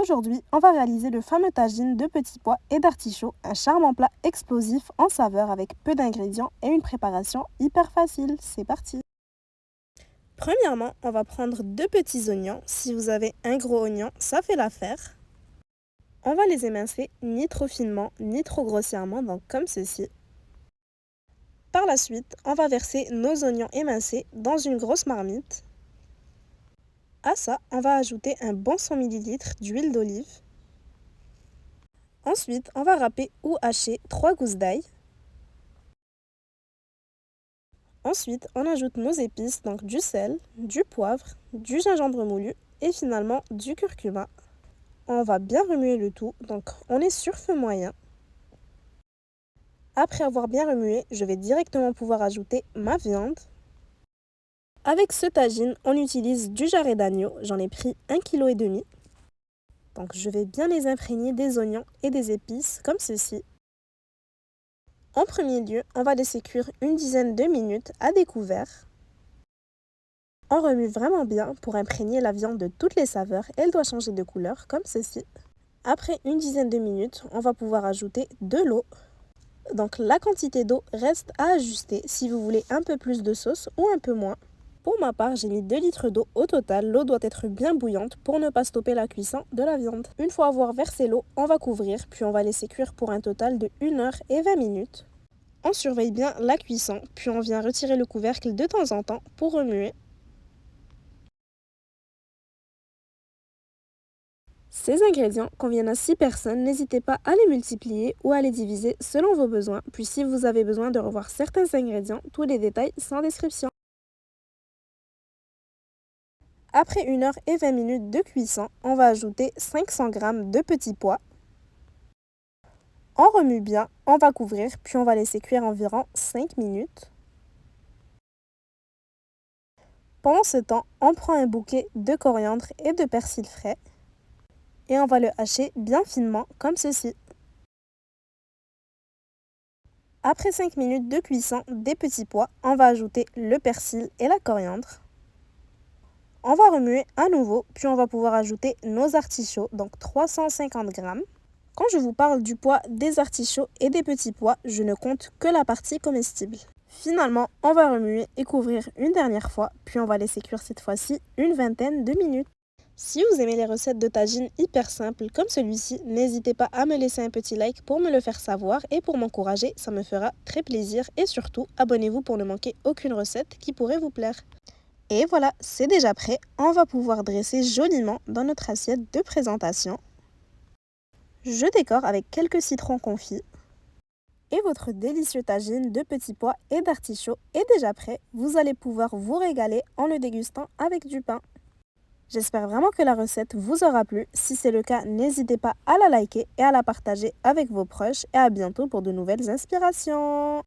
Aujourd'hui, on va réaliser le fameux tagine de petits pois et d'artichauts, un charmant plat explosif en saveur avec peu d'ingrédients et une préparation hyper facile. C'est parti! Premièrement, on va prendre 2 petits oignons. Si vous avez un gros oignon, ça fait l'affaire. On va les émincer ni trop finement ni trop grossièrement, donc comme ceci. Par la suite, on va verser nos oignons émincés dans une grosse marmite. À ça, on va ajouter un bon 100 ml d'huile d'olive. Ensuite, on va râper ou hacher 3 gousses d'ail. Ensuite, on ajoute nos épices, donc du sel, du poivre, du gingembre moulu et finalement du curcuma. On va bien remuer le tout, donc on est sur feu moyen. Après avoir bien remué, je vais directement pouvoir ajouter ma viande. Avec ce tagine, on utilise du jarret d'agneau, j'en ai pris 1,5 kg. Donc je vais bien les imprégner des oignons et des épices comme ceci. En premier lieu, on va laisser cuire une dizaine de minutes à découvert. On remue vraiment bien pour imprégner la viande de toutes les saveurs. Elle doit changer de couleur comme ceci. Après une dizaine de minutes, on va pouvoir ajouter de l'eau. Donc la quantité d'eau reste à ajuster si vous voulez un peu plus de sauce ou un peu moins. Pour ma part, j'ai mis 2 litres d'eau au total. L'eau doit être bien bouillante pour ne pas stopper la cuisson de la viande. Une fois avoir versé l'eau, on va couvrir, puis on va laisser cuire pour un total de 1 heure et 20 minutes. On surveille bien la cuisson, puis on vient retirer le couvercle de temps en temps pour remuer. Ces ingrédients conviennent à 6 personnes, n'hésitez pas à les multiplier ou à les diviser selon vos besoins. Puis si vous avez besoin de revoir certains ingrédients, tous les détails sont en description. Après 1 heure et 20 minutes de cuisson, on va ajouter 500 g de petits pois. On remue bien, on va couvrir, puis on va laisser cuire environ 5 minutes. Pendant ce temps, on prend un bouquet de coriandre et de persil frais et on va le hacher bien finement comme ceci. Après 5 minutes de cuisson des petits pois, on va ajouter le persil et la coriandre. On va remuer à nouveau, puis on va pouvoir ajouter nos artichauts, donc 350 g. Quand je vous parle du pois des artichauts et des petits pois, je ne compte que la partie comestible. Finalement, on va remuer et couvrir une dernière fois, puis on va laisser cuire cette fois-ci une vingtaine de minutes. Si vous aimez les recettes de tagine hyper simples comme celui-ci, n'hésitez pas à me laisser un petit like pour me le faire savoir et pour m'encourager, ça me fera très plaisir. Et surtout, abonnez-vous pour ne manquer aucune recette qui pourrait vous plaire. Et voilà, c'est déjà prêt. On va pouvoir dresser joliment dans notre assiette de présentation. Je décore avec quelques citrons confits. Et votre délicieux tagine de petits pois et d'artichauts est déjà prêt. Vous allez pouvoir vous régaler en le dégustant avec du pain. J'espère vraiment que la recette vous aura plu. Si c'est le cas, n'hésitez pas à la liker et à la partager avec vos proches. Et à bientôt pour de nouvelles inspirations.